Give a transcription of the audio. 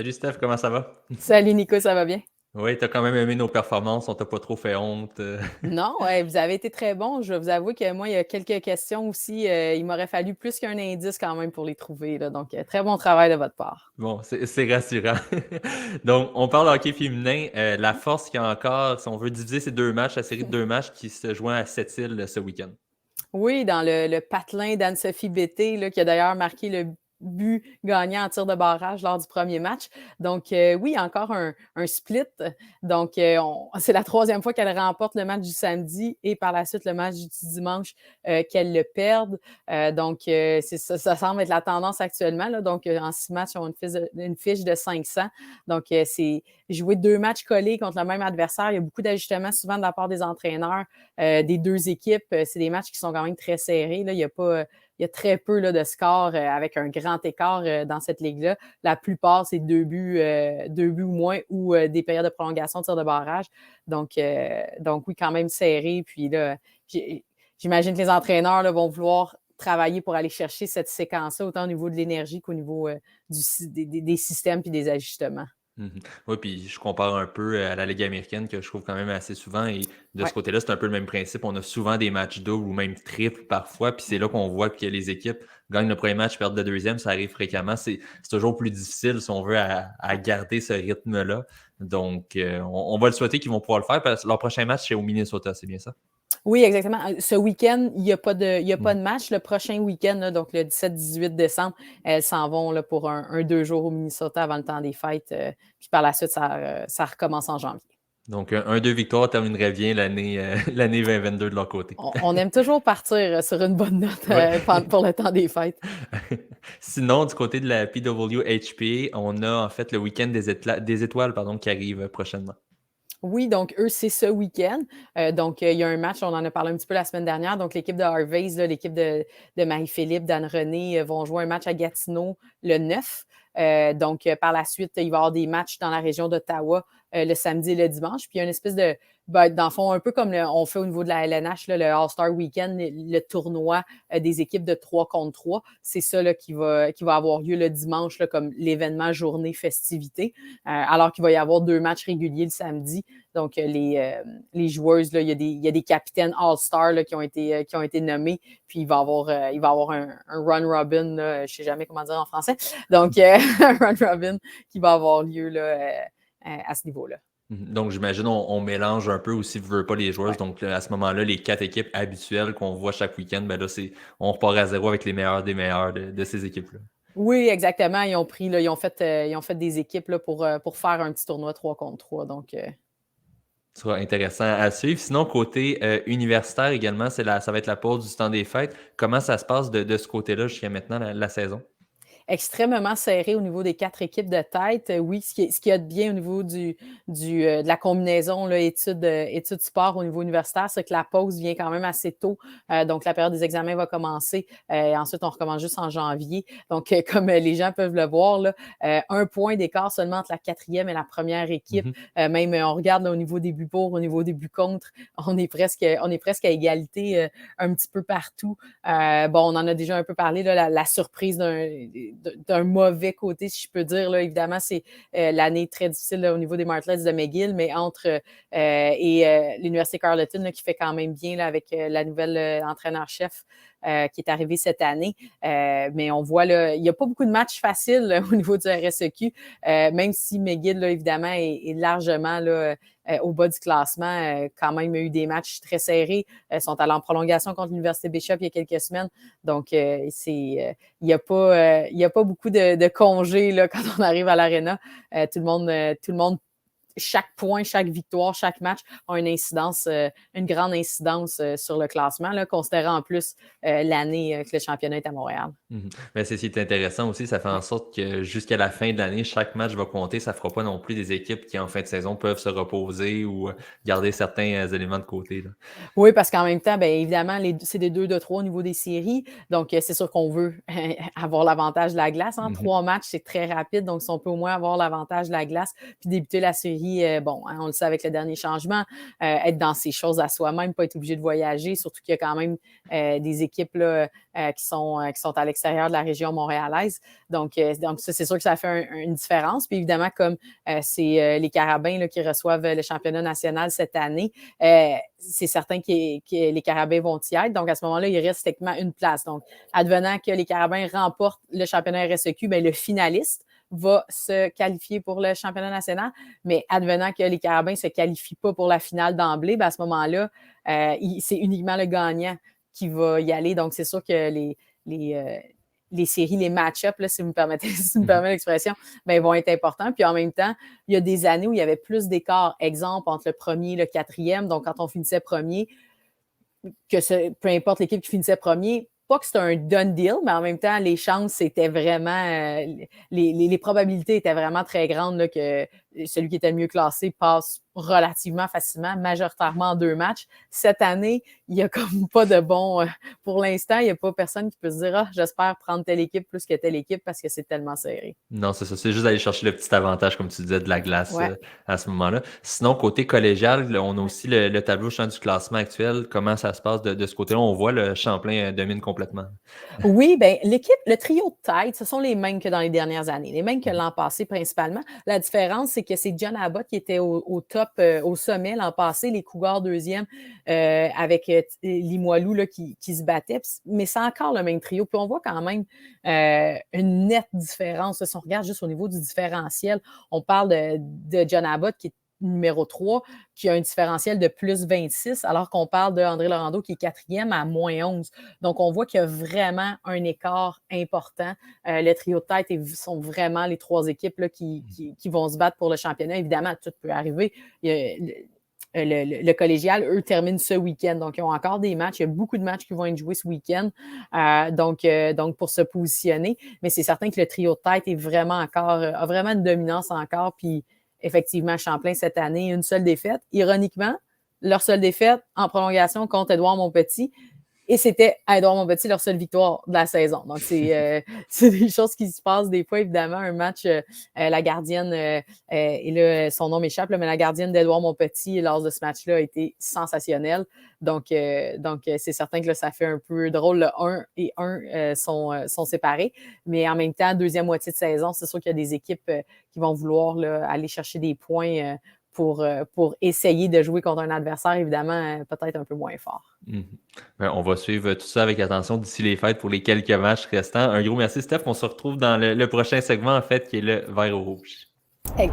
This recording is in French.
Salut Steph, comment ça va? Salut Nico, ça va bien? Oui, t'as quand même aimé nos performances, on t'a pas trop fait honte. Non, ouais, vous avez été très bons. Je vais vous avouer que moi, il y a quelques questions aussi. Il m'aurait fallu plus qu'un indice quand même pour les trouver, là. Donc, très bon travail de votre part. Bon, c'est rassurant. Donc, on parle de hockey féminin. La force qu'il y a encore, si on veut diviser ces deux matchs, la série de deux matchs qui se joint à Sept-Îles ce week-end. Oui, dans le patelin d'Anne-Sophie Bété, là, qui a d'ailleurs marqué le but gagnant en tir de barrage lors du premier match. Donc, oui, encore un split. Donc, c'est la troisième fois qu'elle remporte le match du samedi et par la suite le match du dimanche qu'elle le perde. Donc, ça semble être la tendance actuellement. Là. Donc, en 6 matchs, ils ont une fiche de 500. Donc, c'est jouer 2 matchs collés contre le même adversaire. Il y a beaucoup d'ajustements souvent de la part des entraîneurs des deux équipes. C'est des matchs qui sont quand même très serrés. Là. Il y a très peu là, de scores avec un grand écart dans cette ligue-là. La plupart, c'est 2 buts ou moins ou des périodes de prolongation de tir de barrage. Donc oui, quand même serré. Puis là, j'imagine que les entraîneurs là, vont vouloir travailler pour aller chercher cette séquence-là, autant au niveau de l'énergie qu'au niveau des systèmes et des ajustements. Mhm. Oui, puis je compare un peu à la Ligue américaine que je trouve quand même assez souvent. Et de ce Ouais. côté-là, c'est un peu le même principe. On a souvent des matchs doubles ou même triples parfois. Puis c'est là qu'on voit que les équipes gagnent le premier match, perdent le deuxième. Ça arrive fréquemment. C'est toujours plus difficile, si on veut, à garder ce rythme-là. Donc, on va le souhaiter qu'ils vont pouvoir le faire parce que leur prochain match, c'est au Minnesota, c'est bien ça? Oui, exactement. Ce week-end, il y a pas de match. Le prochain week-end, là, donc le 17-18 décembre, elles s'en vont là, pour 2 jours au Minnesota avant le temps des fêtes. Puis par la suite, ça recommence en janvier. Donc, un 2 victoires terminerait bien l'année l'année 2022 de leur côté. On aime toujours partir sur une bonne note Ouais. pour le temps des fêtes. Sinon, du côté de la PWHP, on a en fait le week-end des étoiles pardon, qui arrive prochainement. Oui, donc eux, c'est ce week-end. Donc, il y a un match, on en a parlé un petit peu la semaine dernière. Donc, l'équipe de Harvey's, là, l'équipe de Marie-Philippe, d'Anne-Renée vont jouer un match à Gatineau le 9. Donc, par la suite, il va y avoir des matchs dans la région d'Ottawa le samedi et le dimanche. Puis, il y a une espèce de, dans le fond, un peu comme on fait au niveau de la LNH, là, le All-Star Weekend, le tournoi des équipes de 3 contre 3. C'est ça là, qui va avoir lieu le dimanche, là, comme l'événement journée festivité, alors qu'il va y avoir 2 matchs réguliers le samedi. Donc, les joueuses, là, il y a des capitaines All-Star là, qui ont été nommés. Puis, il va y avoir un run robin, là, je ne sais jamais comment dire en français. Donc, un run robin qui va avoir lieu là, à ce niveau-là. Donc, j'imagine on mélange un peu aussi, veut pas les joueuses. Ouais. Donc, là, à ce moment-là, les quatre équipes habituelles qu'on voit chaque week-end, ben là, on repart à zéro avec les meilleurs des meilleurs de ces équipes-là. Oui, exactement. Ils ont pris, là, ils ont fait des équipes là, pour faire un petit tournoi 3 contre 3. Donc, Ce sera intéressant à suivre. Sinon, côté universitaire également, ça va être la pause du temps des fêtes. Comment ça se passe de ce côté-là jusqu'à maintenant, la saison? extrêmement serré au niveau des 4 équipes de tête. Oui, ce qui y a de bien au niveau de la combinaison là, études sport au niveau universitaire, c'est que la pause vient quand même assez tôt. Donc, la période des examens va commencer. Ensuite, on recommence juste en janvier. Donc, comme les gens peuvent le voir, là, 1 point d'écart seulement entre la quatrième et la première équipe. Mhm. Même, on regarde là, au niveau des buts pour, au niveau des buts contre, on est presque à égalité un petit peu partout. Bon, on en a déjà un peu parlé, là, la surprise d'un mauvais côté, si je peux dire. Là, évidemment, c'est l'année très difficile là, au niveau des Martlets de McGill, mais entre l'Université Carleton là, qui fait quand même bien là, avec la nouvelle entraîneur-chef qui est arrivé cette année. Mais on voit, là, il n'y a pas beaucoup de matchs faciles là, au niveau du RSEQ, même si McGill, là, évidemment, est largement là, au bas du classement. Quand même, il y a eu des matchs très serrés. Sont allés en prolongation contre l'Université Bishop il y a quelques semaines. Donc, il y a pas beaucoup de congés là, quand on arrive à l'aréna. Tout le monde, chaque point, chaque victoire, chaque match a une incidence, une grande incidence sur le classement, là, considérant en plus l'année que le championnat est à Montréal. Mhm. Mais c'est ce qui est intéressant aussi, ça fait en Ouais. sorte que jusqu'à la fin de l'année, chaque match va compter. Ça fera pas non plus des équipes qui, en fin de saison, peuvent se reposer ou garder certains éléments de côté, là. Oui, parce qu'en même temps, bien évidemment, c'est des 2 de 3 au niveau des séries. Donc, c'est sûr qu'on veut avoir l'avantage de la glace. Hein. Mhm. 3 matchs, c'est très rapide. Donc, si on peut au moins avoir l'avantage de la glace puis débuter la série séries, bon, hein, on le sait avec le dernier changement, être dans ses choses à soi-même, pas être obligé de voyager, surtout qu'il y a quand même des équipes là, qui sont à l'extérieur de la région montréalaise. Donc ça, c'est sûr que ça fait une différence. Puis évidemment, comme c'est les Carabins là, qui reçoivent le championnat national cette année, c'est certain que les Carabins vont y être. Donc à ce moment-là, il reste techniquement une place. Donc, advenant que les Carabins remportent le championnat RSEQ, bien, le finaliste va se qualifier pour le championnat national, mais advenant que les Carabins ne se qualifient pas pour la finale d'emblée, bien, à ce moment-là, c'est uniquement le gagnant qui va y aller. Donc, c'est sûr que les séries, les match-ups, là, si vous me permettez, si vous me permettez l'expression, ben, vont être importants. Puis en même temps, il y a des années où il y avait plus d'écart, exemple, entre le premier et le quatrième. Donc, quand on finissait premier, peu importe l'équipe qui finissait premier, pas que c'était un done deal, mais en même temps, les chances étaient vraiment, les probabilités étaient vraiment très grandes là, que celui qui était le mieux classé passe relativement facilement, majoritairement en 2 matchs. Cette année, il n'y a comme pas de bon, pour l'instant, il n'y a pas personne qui peut se dire, j'espère prendre telle équipe plus que telle équipe parce que c'est tellement serré. Non, c'est ça. C'est juste d'aller chercher le petit avantage, comme tu disais, de la glace Ouais. à ce moment-là. Sinon, côté collégial, là, on a aussi le tableau champ du classement actuel. Comment ça se passe de ce côté-là? On voit le Champlain domine complètement. Oui, bien, le trio de tête, ce sont les mêmes que dans les dernières années, les mêmes que l'an passé principalement. La différence, c'est que c'est John Abbott qui était au top, au sommet l'an passé, les Cougars deuxième, avec Limoilou là, qui se battait, mais c'est encore le même trio. Puis on voit quand même une nette différence. Là, si on regarde juste au niveau du différentiel, on parle de John Abbott qui est numéro 3, qui a un différentiel de plus 26, alors qu'on parle de André Laurando qui est quatrième à moins 11. Donc, on voit qu'il y a vraiment un écart important. Le trio de tête sont vraiment les 3 équipes là, qui vont se battre pour le championnat. Évidemment, tout peut arriver. Le collégial, eux, terminent ce week-end. Donc, ils ont encore des matchs. Il y a beaucoup de matchs qui vont être joués ce week-end. Donc, pour se positionner. Mais c'est certain que le trio de tête est vraiment a vraiment une dominance encore. Puis, effectivement, Champlain, cette année, une seule défaite. Ironiquement, leur seule défaite en prolongation contre Édouard Montpetit. Et c'était à Édouard-Montpetit leur seule victoire de la saison. Donc, c'est des choses qui se passent des fois, évidemment. Un match, la gardienne, et là, son nom m'échappe, là, mais la gardienne d'Édouard-Montpetit, lors de ce match-là, a été sensationnelle. Donc c'est certain que là, ça fait un peu drôle. Le 1 et 1 sont séparés. Mais en même temps, deuxième moitié de saison, c'est sûr qu'il y a des équipes qui vont vouloir là, aller chercher des points pour essayer de jouer contre un adversaire, évidemment, peut-être un peu moins fort. Mhm. Ben, on va suivre tout ça avec attention d'ici les fêtes pour les quelques matchs restants. Un gros merci, Steph. On se retrouve dans le prochain segment, en fait, qui est le vert au rouge. Hey.